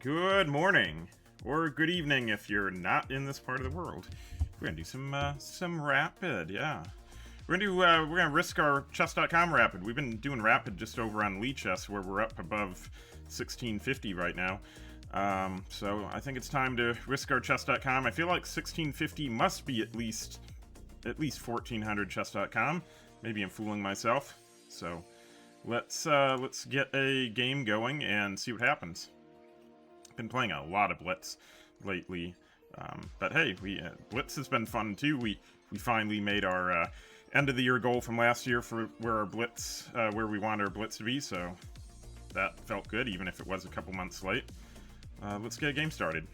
Good morning, or good evening if you're not in this part of the world. We're gonna do some rapid, yeah. We're gonna risk our chess.com rapid. We've been doing rapid just over on Lee Chess, where we're up above 1650 right now. So I think it's time to risk our chess.com. I feel like 1650 must be at least 1400 chess.com. Maybe I'm fooling myself. So let's get a game going and see what happens. Been playing a lot of Blitz lately, but hey, Blitz has been fun too. We finally made our end of the year goal from last year for where our Blitz, where we want our Blitz to be. So that felt good, even if it was a couple months late. Let's get a game started.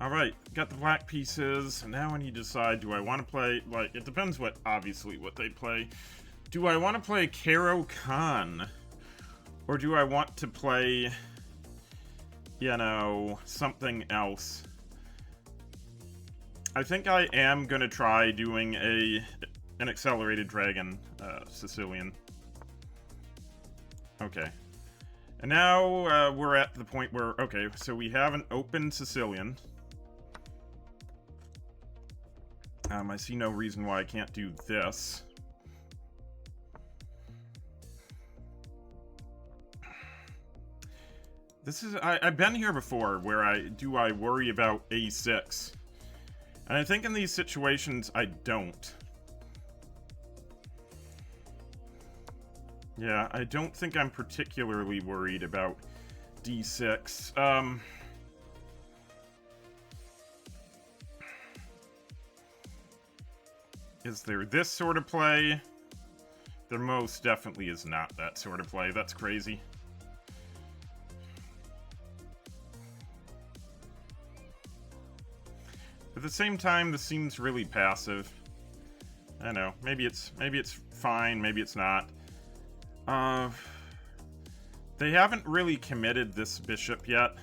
Alright, got the black pieces, and now I need to decide, do I want to play, like, it depends obviously what they play. Do I want to play Caro Kann? Or do I want to play, you know, something else? I think I am going to try doing an accelerated dragon, Sicilian. Okay. And now we're at the point where, okay, so we have an open Sicilian. I see no reason why I can't do this. This is, I've been here before where I worry about a6. And I think in these situations I don't. Yeah, I don't think I'm particularly worried about d6. Is there this sort of play? There most definitely is not that sort of play. That's crazy. At the same time, this seems really passive. I don't know. Maybe it's fine. Maybe it's not. They haven't really committed this bishop yet.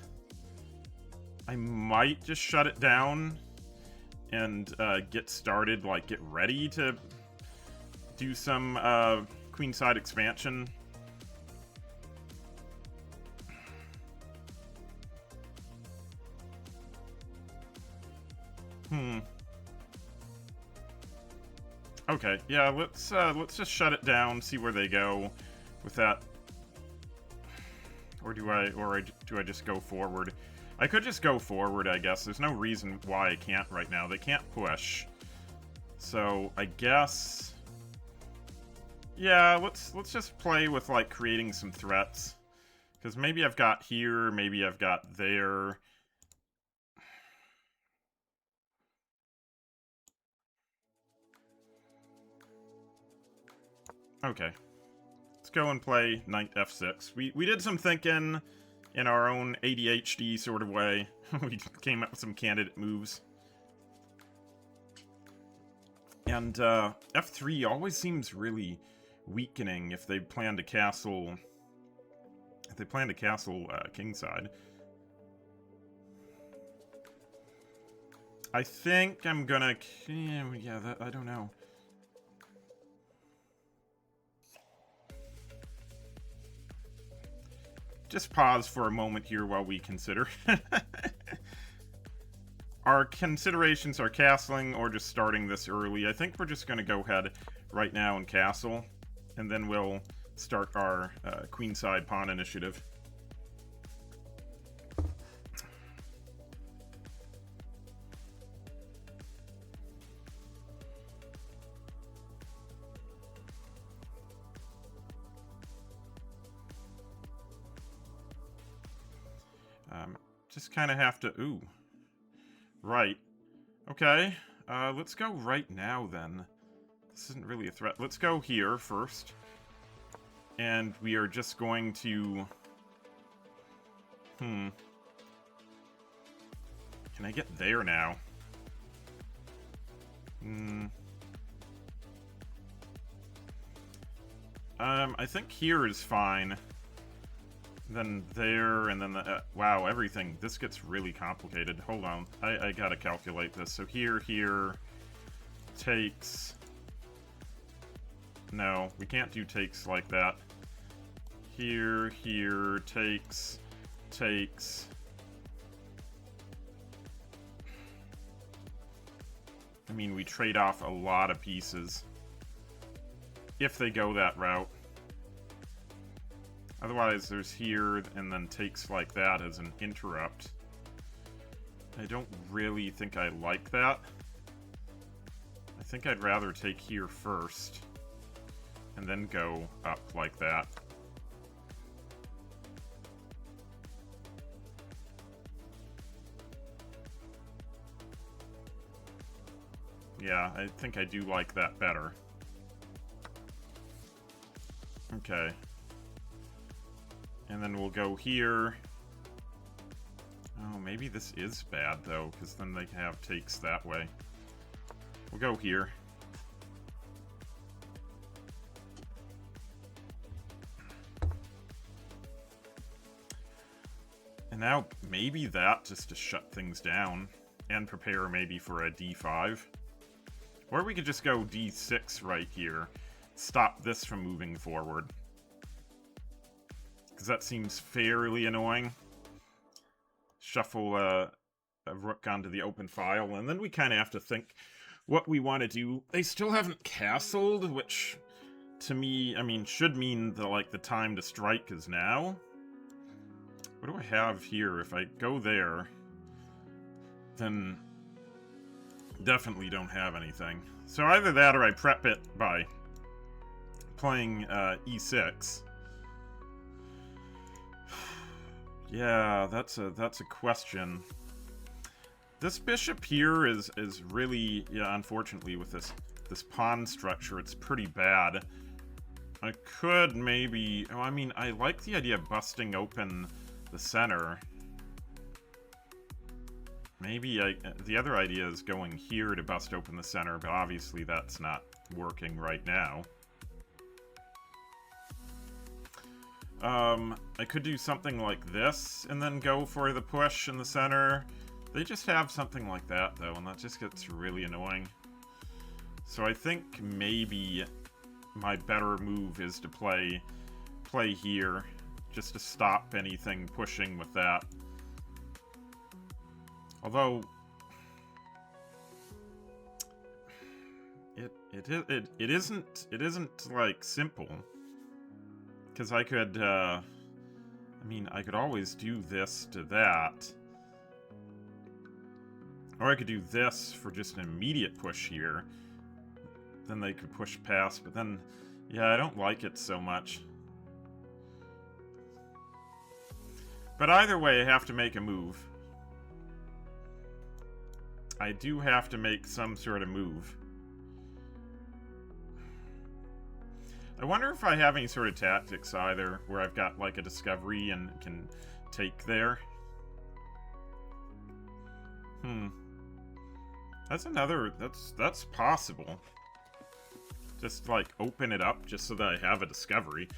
I might just shut it down and get started, like get ready to do some queenside expansion. Okay, yeah, let's just shut it down, see where they go with that. Or do I just go forward? I could just go forward, I guess. There's no reason why I can't right now. They can't push. So, I guess, yeah, let's just play with like creating some threats. Cuz maybe I've got here, maybe I've got there. Okay. Let's go and play knight f6. We did some thinking in our own ADHD sort of way. We came up with some candidate moves. And f3 always seems really weakening if they plan to castle. If they plan to castle kingside. I think I'm gonna. Yeah, I don't know. Just pause for a moment here while we consider. Our considerations are castling or just starting this early. I think we're just going to go ahead right now and castle, and then we'll start our queenside pawn initiative. Just kind of have to... Ooh. Right. Okay. Let's go right now, then. This isn't really a threat. Let's go here first. And we are just going to... Can I get there now? I think here is fine. Then there, and then the... wow, everything. This gets really complicated. Hold on. I gotta calculate this. So here takes... No, we can't do takes like that. Here, here, takes. I mean, we trade off a lot of pieces if they go that route. Otherwise, there's here, and then takes like that as an interrupt. I don't really think I like that. I think I'd rather take here first, and then go up like that. Yeah, I think I do like that better. Okay. And then we'll go here. Oh, maybe this is bad, though, because then they can have takes that way. We'll go here. And now, maybe that, just to shut things down. And prepare maybe for a d5. Or we could just go d6 right here. Stop this from moving forward. Because that seems fairly annoying. Shuffle a rook onto the open file, and then we kind of have to think what we want to do. They still haven't castled, which to me, I mean, should mean that like the time to strike is now. What do I have here? If I go there, then definitely don't have anything. So either that or I prep it by playing e6. Yeah, that's a question. This bishop here is really, yeah, unfortunately with this pawn structure, it's pretty bad. I could maybe, oh, I mean, I like the idea of busting open the center. Maybe the other idea is going here to bust open the center, but obviously that's not working right now. I could do something like this, and then go for the push in the center. They just have something like that, though, and that just gets really annoying. So I think maybe my better move is to play here, just to stop anything pushing with that. Although it isn't like simple. Because I could, I mean, I could always do this to that. Or I could do this for just an immediate push here. Then they could push past, but then, yeah, I don't like it so much. But either way, I have to make a move. I do have to make some sort of move. I wonder if I have any sort of tactics either, where I've got like a discovery and can take there. That's another, that's possible. Just like open it up just so that I have a discovery.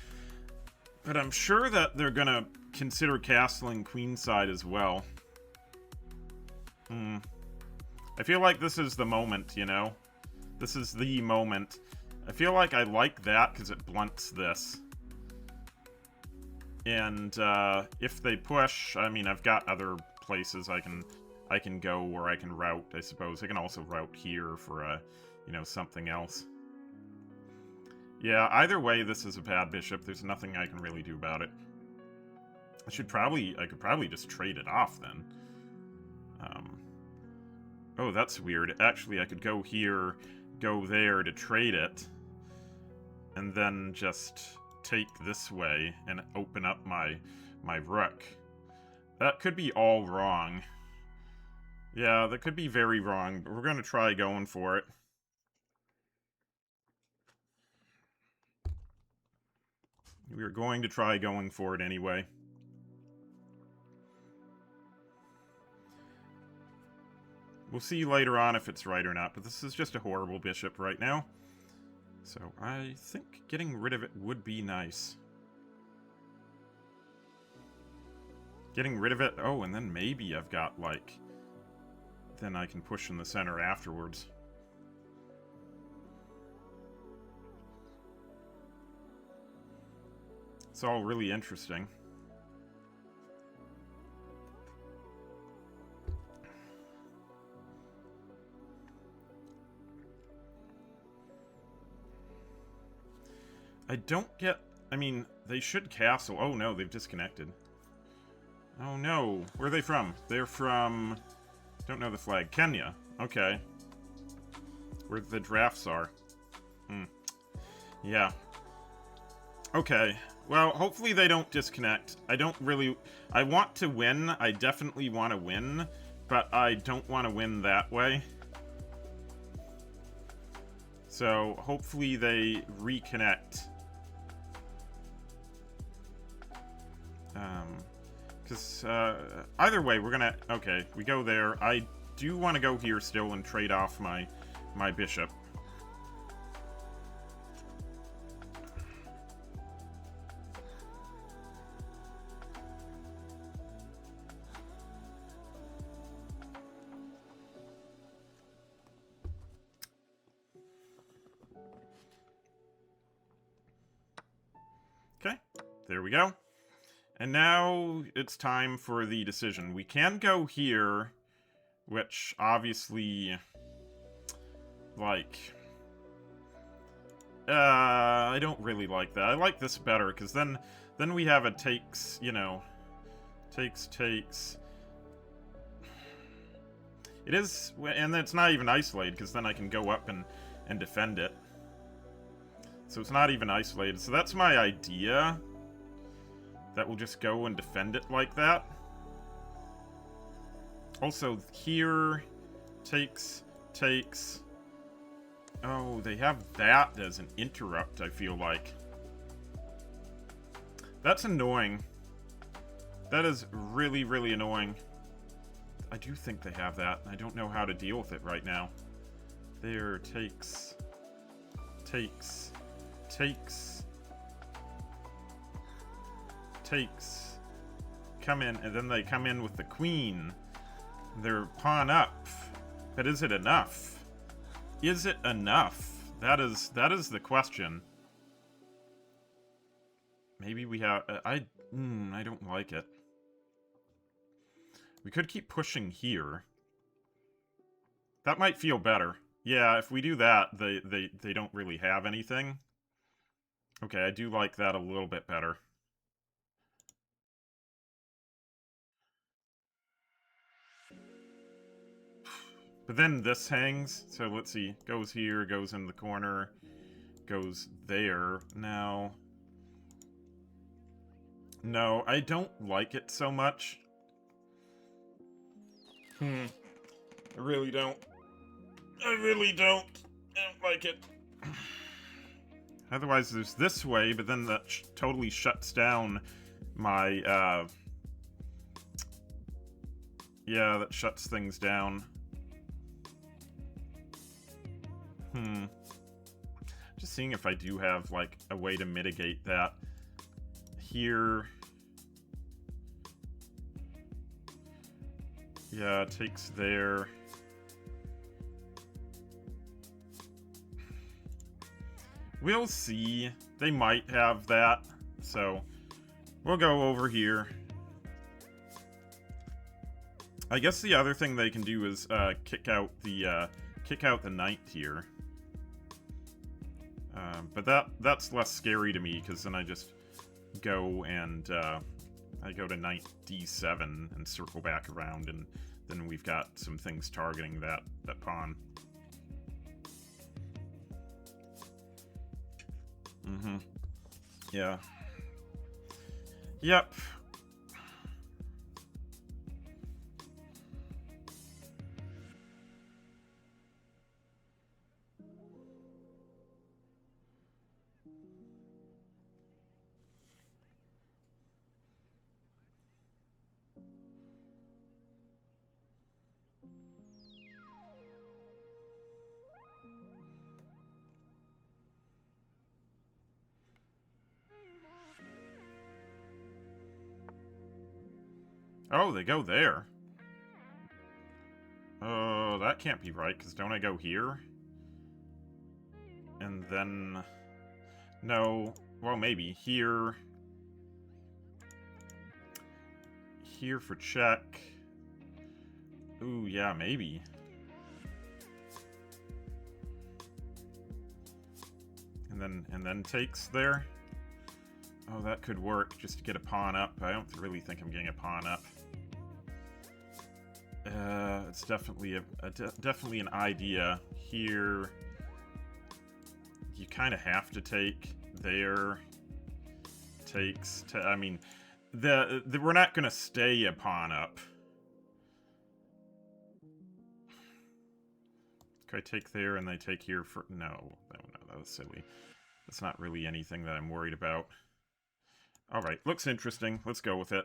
But I'm sure that they're gonna consider castling queenside as well. I feel like this is the moment, you know? This is the moment. I feel like I like that because it blunts this. And if they push, I mean, I've got other places I can go where I can route, I suppose. I can also route here for you know, something else. Yeah, either way, this is a bad bishop. There's nothing I can really do about it. I could probably just trade it off then. Oh, that's weird. Actually, I could go here, go there to trade it, and then just take this way and open up my rook. That could be all wrong. Yeah, that could be very wrong, but we're going to try going for it. We're going to try going for it anyway. We'll see later on if it's right or not, but this is just a horrible bishop right now. So I think getting rid of it would be nice. Getting rid of it, oh, and then maybe I've got, like, then I can push in the center afterwards. It's all really interesting. I don't get... I mean, they should castle. Oh no, they've disconnected. Oh no. Where are they from? They're from... Don't know the flag. Kenya. Okay. Where the drafts are. Yeah. Okay. Well, hopefully they don't disconnect. I don't really... I want to win. I definitely want to win. But I don't want to win that way. So, hopefully they reconnect. Because, either way, we're gonna... Okay, we go there. I do want to go here still and trade off my bishop. Okay, there we go. And now it's time for the decision. We can go here, which obviously, like, I don't really like that. I like this better, because then we have a takes, you know, takes. It is, and it's not even isolated, because then I can go up and defend it. So it's not even isolated. So that's my idea. That we'll just go and defend it like that. Also, here, takes. Oh, they have that as an interrupt, I feel like. That's annoying. That is really, really annoying. I do think they have that. I don't know how to deal with it right now. There, takes. Come in, and then they come in with the queen. They're pawn up. But is it enough? Is it enough? That is the question. Maybe we have... I don't like it. We could keep pushing here. That might feel better. Yeah, if we do that, they don't really have anything. Okay, I do like that a little bit better. But then this hangs, so let's see. Goes here, goes in the corner, goes there. Now... No, I don't like it so much. I really don't. I don't like it. Otherwise, there's this way, but then that totally shuts down my, yeah, that shuts things down. Just seeing if I do have, like, a way to mitigate that. Here... Yeah, takes there. We'll see. They might have that, so we'll go over here. I guess the other thing they can do is kick out the knight here. But that's less scary to me, because then I just go and I go to knight d7 and circle back around, and then we've got some things targeting that pawn. Yeah. Yep. Oh, they go there. Oh, that can't be right, because don't I go here? And then... No, well, maybe. Here, here for check. Ooh, yeah, maybe. And then takes there. Oh, that could work, just to get a pawn up. I don't really think I'm getting a pawn up. It's definitely definitely an idea. Here, you kind of have to take. There, takes. I mean, we're not going to stay a pawn up. Could I take there and they take here for... No, that was silly. That's not really anything that I'm worried about. Alright, looks interesting. Let's go with it.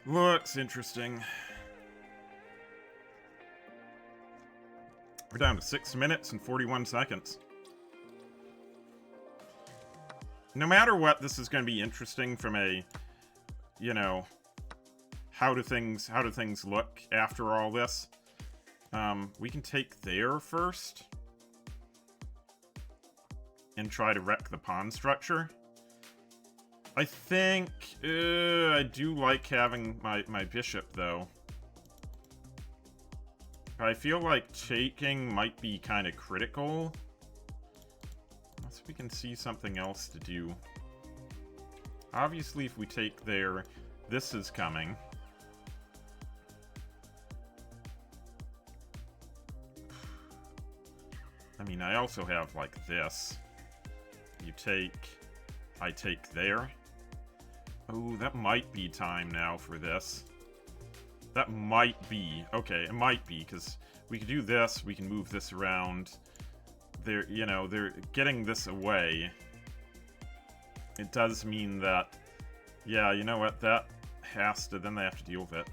Looks interesting. We're down to 6 minutes and 41 seconds. No matter what, this is going to be interesting from a, you know, how do things look after all this. We can take there first and try to wreck the pawn structure. I think I do like having my bishop, though. I feel like taking might be kind of critical. Unless we can see something else to do. Obviously, if we take there, this is coming. I mean, I also have, like, this. You take... I take there. Oh, that might be time now for this. That might be. Okay, it might be, because we can do this, we can move this around. They're, you know, they're getting this away. It does mean that, yeah, you know what, that has to, then they have to deal with it.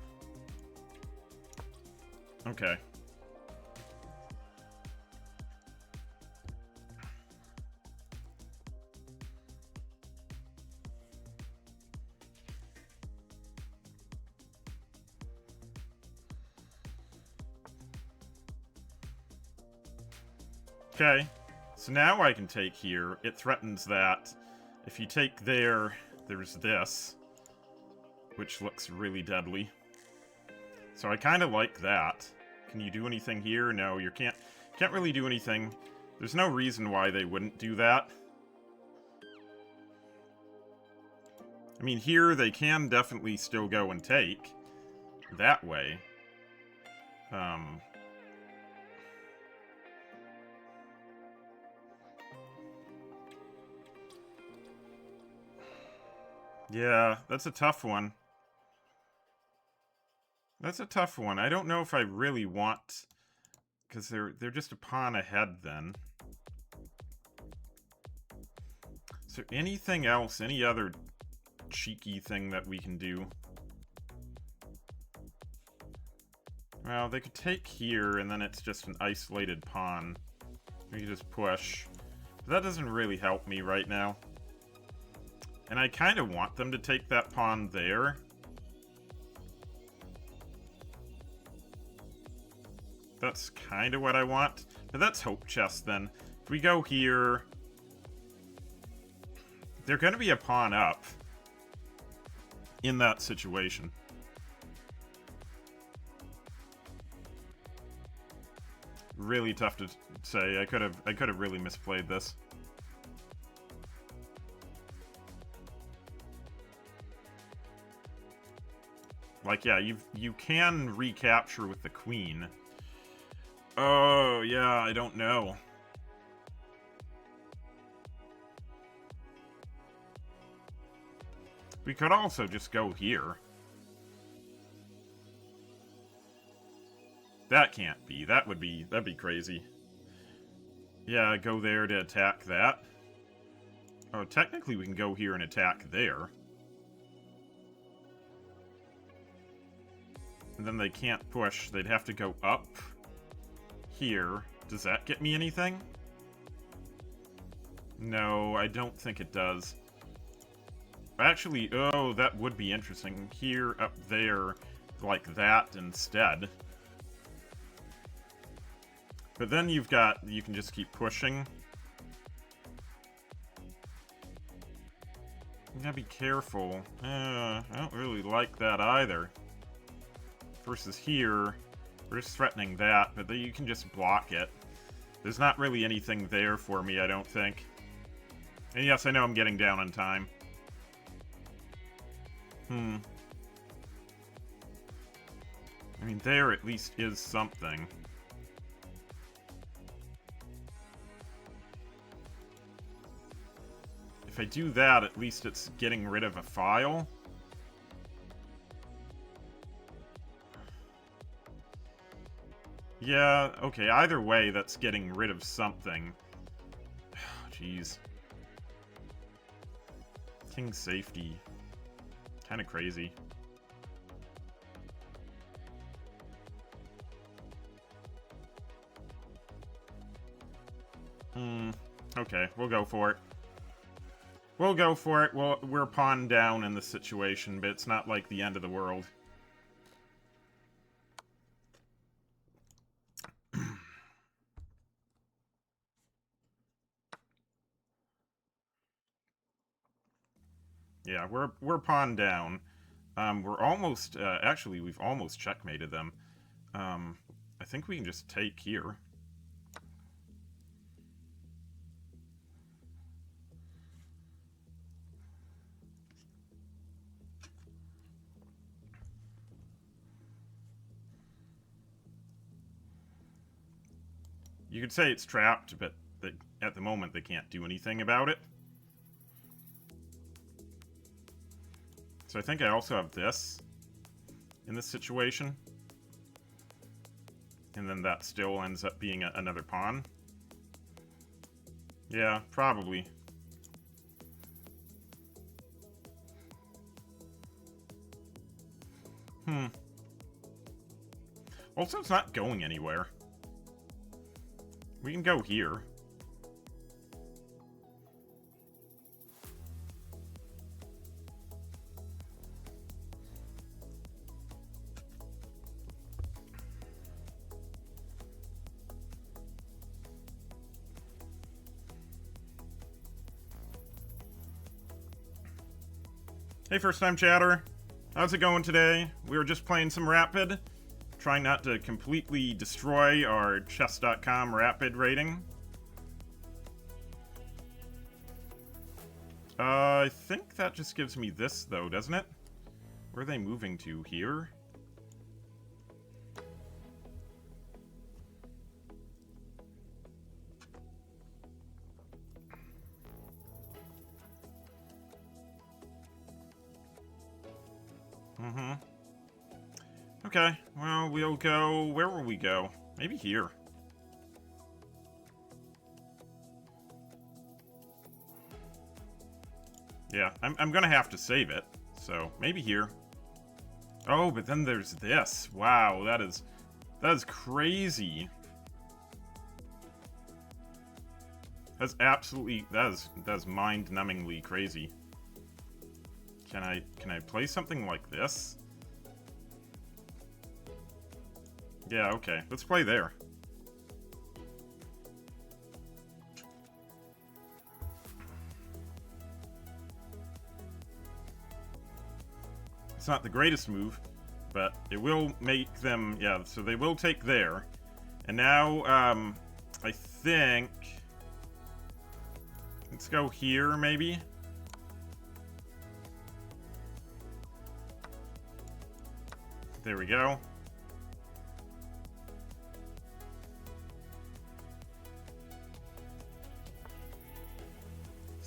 Okay. Okay, so now I can take here. It threatens that if you take there, there's this, which looks really deadly. So I kind of like that. Can you do anything here? No, you can't really do anything. There's no reason why they wouldn't do that. I mean, here they can definitely still go and take that way. Yeah, that's a tough one. That's a tough one. I don't know if I really want... Because they're just a pawn ahead then. Is there anything else? Any other cheeky thing that we can do? Well, they could take here, and then it's just an isolated pawn. We can just push. But that doesn't really help me right now. And I kind of want them to take that pawn there. That's kind of what I want. But that's hope chess then. If we go here... They're going to be a pawn up. In that situation. Really tough to say. I could have really misplayed this. Like, yeah, you can recapture with the queen. Oh, yeah, I don't know. We could also just go here. That can't be. That'd be crazy. Yeah, go there to attack that. Oh, technically we can go here and attack there. And then they can't push. They'd have to go up here. Does that get me anything? No, I don't think it does. Actually, oh, that would be interesting. Here, up there, like that instead. But then you can just keep pushing. You gotta be careful. I don't really like that either. Versus here, we're just threatening that, but then you can just block it. There's not really anything there for me, I don't think. And yes, I know I'm getting down on time. I mean, there at least is something. If I do that, at least it's getting rid of a file. Yeah, okay, either way, that's getting rid of something. Jeez. King safety. Kinda crazy. Okay, we'll go for it. We'll go for it. Well, we're pawn down in the situation, but it's not like the end of the world. Yeah, we're pawn down. We're almost actually we've almost checkmated them. I think we can just take here. You could say it's trapped, but at the moment they can't do anything about it. So I think I also have this in this situation. And then that still ends up being another pawn. Yeah, probably. Also, it's not going anywhere. We can go here. Hey, first-time chatter. How's it going today? We were just playing some Rapid. Trying not to completely destroy our chess.com Rapid rating. I think that just gives me this, though, doesn't it? Where are they moving to? Here? Okay, well, we'll go... Where will we go? Maybe here. Yeah, I'm gonna have to save it, so maybe here. Oh, but then there's this. Wow, that is crazy. That's absolutely... That is mind-numbingly crazy. Can I play something like this? Yeah, okay. Let's play there. It's not the greatest move, but it will make them... Yeah, so they will take there. And now, I think... Let's go here, maybe? There we go.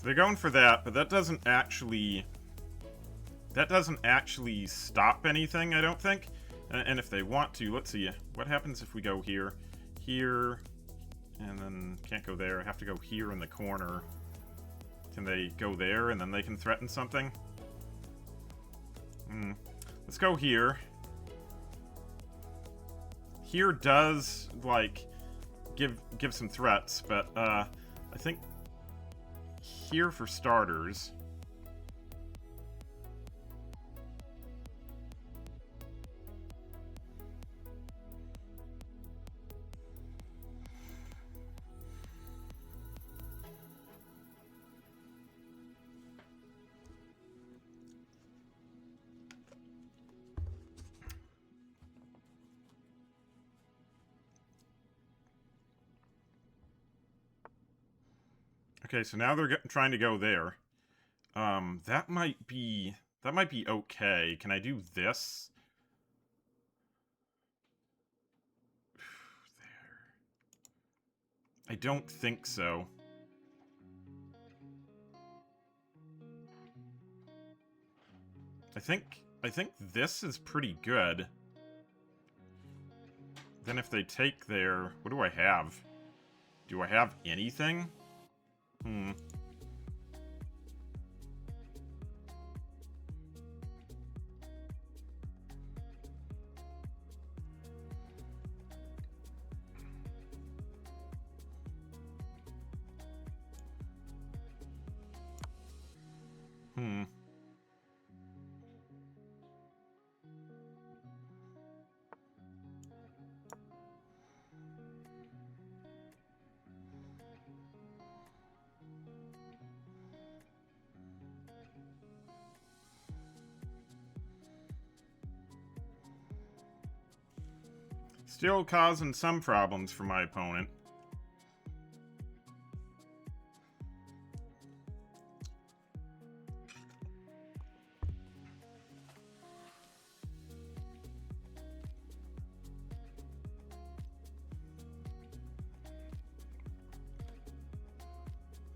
They're going for that, but that doesn't actually stop anything, I don't think. And if they want to, let's see, what happens if we go here, and then can't go there. I have to go here in the corner. Can they go there, and then they can threaten something? Let's go here. Here does, like, give some threats, but, I think... Here for starters. Okay, so now they're trying to go there. That might be okay. Can I do this? There. I don't think so. I think this is pretty good. Then if they take their... What do I have? Do I have anything? Hmm. Hmm. Still causing some problems for my opponent.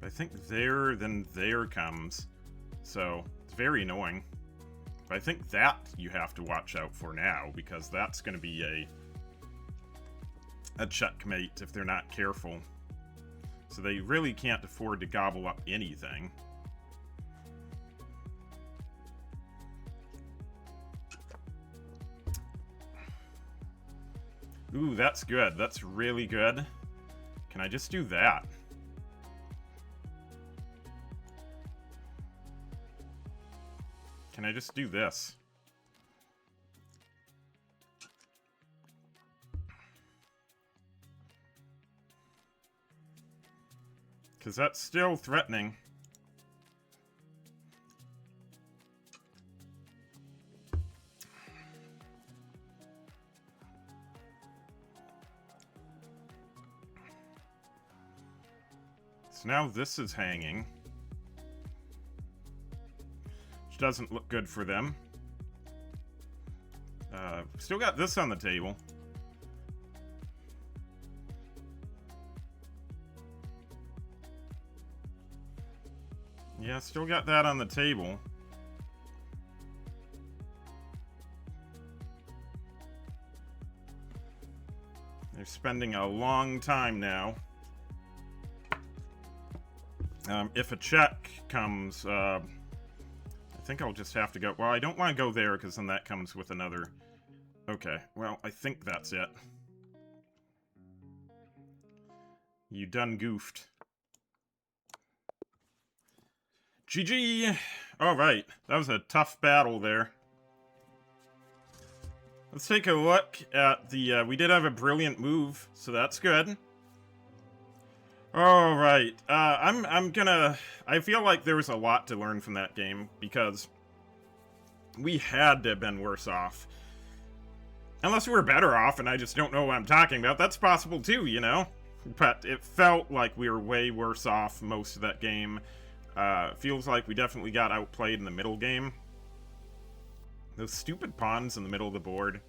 I think there, then there comes. So, it's very annoying. But I think that you have to watch out for now, because that's going to be a checkmate if they're not careful. So they really can't afford to gobble up anything. Ooh, that's good. That's really good. Can I just do that? Can I just do this? Because that's still threatening. So now this is hanging. Which doesn't look good for them. Still got this on the table. Yeah, still got that on the table. They're spending a long time now. If a check comes, I think I'll just have to go... Well, I don't want to go there, because then that comes with another... Okay, well, I think that's it. You done goofed. GG! Alright, that was a tough battle there. Let's take a look at the... we did have a brilliant move, so that's good. Alright, I'm gonna... I feel like there was a lot to learn from that game, because we had to have been worse off. Unless we were better off, and I just don't know what I'm talking about. That's possible too, you know? But it felt like we were way worse off most of that game. Feels like we definitely got outplayed in the middle game. Those stupid pawns in the middle of the board.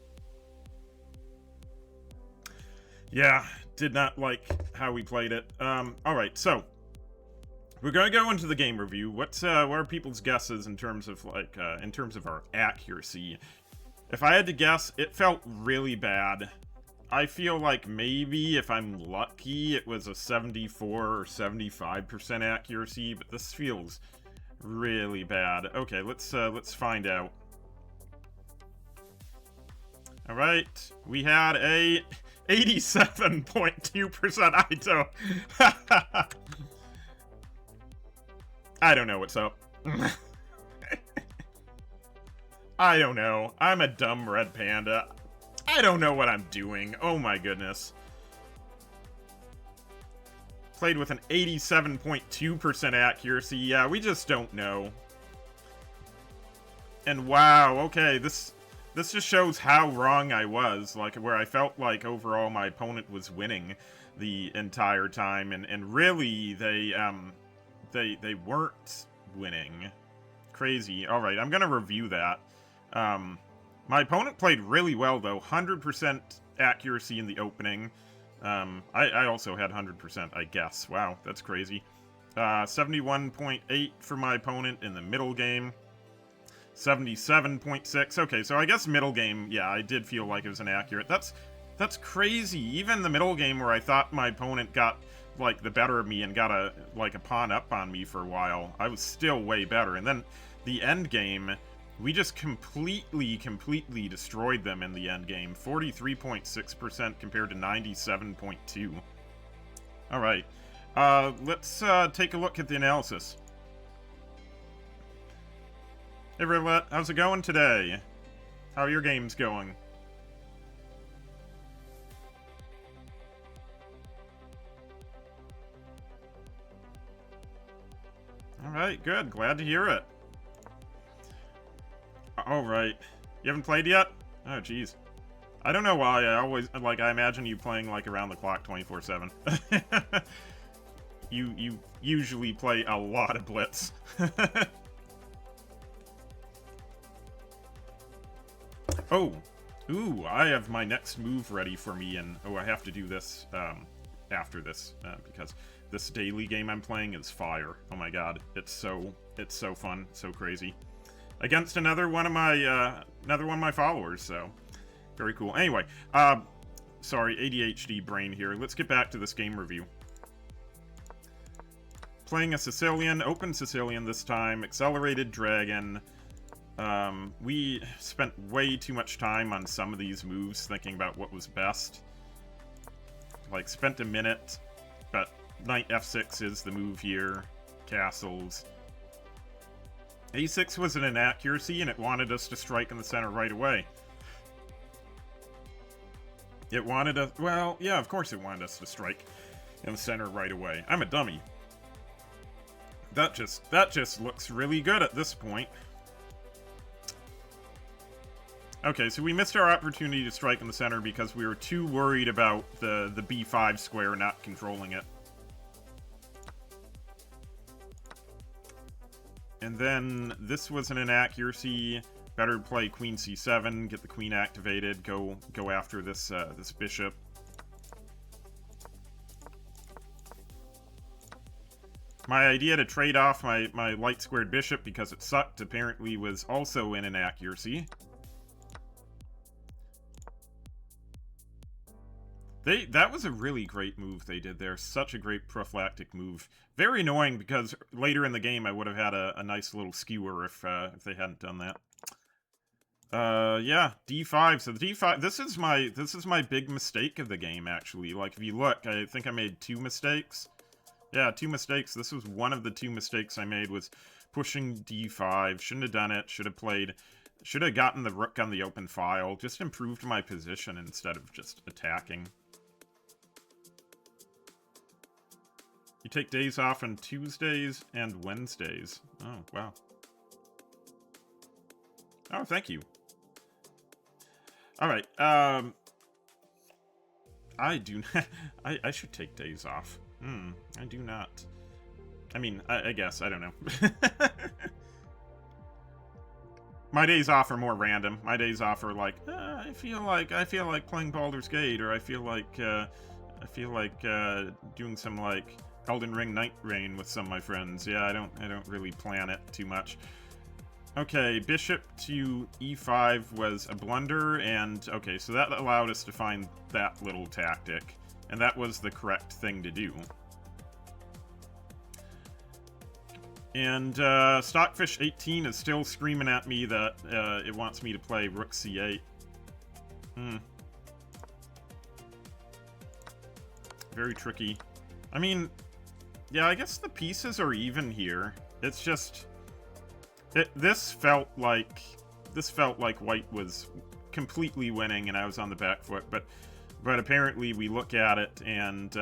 Yeah, did not like how we played it. Alright, so we're gonna go into the game review. What are people's guesses in terms of like in terms of our accuracy? If I had to guess, it felt really bad. I feel like maybe if I'm lucky, it was a 74 or 75% accuracy, but this feels really bad. Okay, let's find out. All right, we had a 87.2% ITO. I don't know what's up. I don't know. I'm a dumb red panda. I don't know what I'm doing. Oh my goodness. Played with an 87.2% accuracy. Yeah, we just don't know. And wow, okay, this just shows how wrong I was. Like, where I felt like overall my opponent was winning the entire time. And really, they they weren't winning. Crazy. All right, I'm gonna review that. My opponent played really well though. 100% accuracy in the opening. I also had 100%, I guess. Wow, that's crazy. 71.8 for my opponent in the middle game. 77.6. Okay, so I guess middle game, yeah, I did feel like it was inaccurate. That's crazy. Even the middle game where I thought my opponent got like the better of me and got a pawn up on me for a while, I was still way better. And then the end game, we just completely destroyed them in the end game. 43.6% compared to 97.2. All right, let's take a look at the analysis. Hey Roulette, how's it going today? How are your games going? Alright, good. Glad to hear it. Alright. You haven't played yet? Oh, jeez. I don't know why. I always, like, I imagine you playing, like, around the clock 24/7. You usually play a lot of Blitz. Oh. Ooh, I have my next move ready for me, and oh, I have to do this after this because this daily game I'm playing is fire. Oh my god, it's so fun, so crazy. Against another one of my followers, so very cool. Anyway, sorry, ADHD brain here. Let's get back to this game review. Playing a Sicilian, open Sicilian this time, accelerated dragon. We spent way too much time on some of these moves thinking about what was best. Like, spent a minute, but knight f6 is the move here. Castles. a6 was an inaccuracy, and it wanted us to strike in the center right away. It wanted us... Well, yeah, of course it wanted us to strike in the center right away. I'm a dummy. That just looks really good at this point. Okay, so we missed our opportunity to strike in the center because we were too worried about the b5 square not controlling it. And then this was an inaccuracy. Better play queen c7, get the queen activated, go after this this bishop. My idea to trade off my light squared bishop because it sucked apparently was also an inaccuracy. That was a really great move they did there. Such a great prophylactic move. Very annoying because later in the game I would have had a nice little skewer if they hadn't done that. Yeah, d5. So the d5. This is my big mistake of the game actually. Like if you look, I think I made 2 mistakes. Yeah, 2 mistakes. This was one of the 2 mistakes I made was pushing d5. Shouldn't have done it. Should have gotten the rook on the open file. Just improved my position instead of just attacking. You take days off on Tuesdays and Wednesdays. Oh, wow. Oh, thank you. Alright, I do not... I should take days off. I do not. I mean, I guess, I don't know. My days off are more random. My days off are like, I feel like playing Baldur's Gate, or I feel like doing some, like, Elden Ring Night Rain with some of my friends. Yeah, I don't really plan it too much. Okay, bishop to e5 was a blunder, and okay, so that allowed us to find that little tactic, and that was the correct thing to do. And Stockfish18 is still screaming at me that it wants me to play rook c8. Very tricky. I mean, yeah, I guess the pieces are even here. It's just... This felt like white was completely winning and I was on the back foot, but apparently we look at it and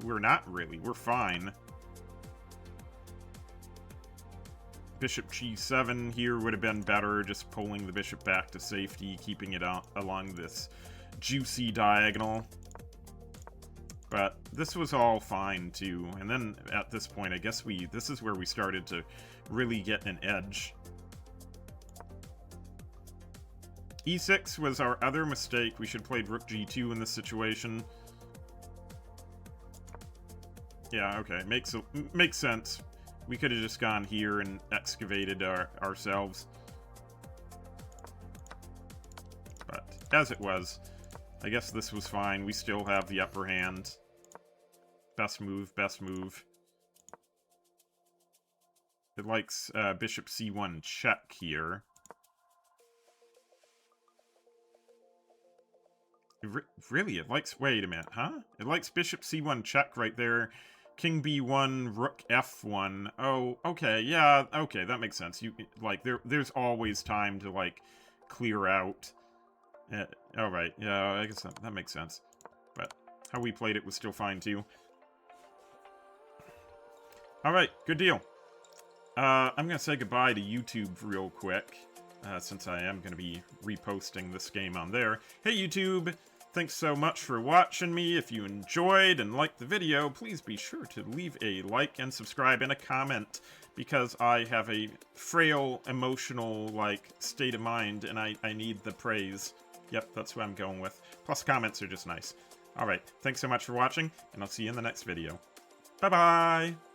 we're not really. We're fine. Bishop g7 here would have been better, just pulling the bishop back to safety, keeping it along this juicy diagonal. But this was all fine, too. And then, at this point, I guess this is where we started to really get an edge. E6 was our other mistake. We should have played rook g2 in this situation. Yeah, okay. Makes sense. We could have just gone here and excavated ourselves. But as it was, I guess this was fine. We still have the upper hand. Best move, best move. It likes bishop c1 check here. Really? It likes... Wait a minute, huh? It likes bishop c1 check right there. King b1, rook f1. Oh, okay, yeah, okay, that makes sense. You like there's always time to like clear out. All right, yeah, I guess that makes sense. But how we played it was still fine too. All right, good deal. I'm gonna say goodbye to YouTube real quick, since I am gonna be reposting this game on there. Hey YouTube! Thanks so much for watching me. If you enjoyed and liked the video, please be sure to leave a like and subscribe and a comment, because I have a frail, emotional, like, state of mind, and I need the praise. Yep, that's what I'm going with. Plus, comments are just nice. Alright, thanks so much for watching, and I'll see you in the next video. Bye-bye!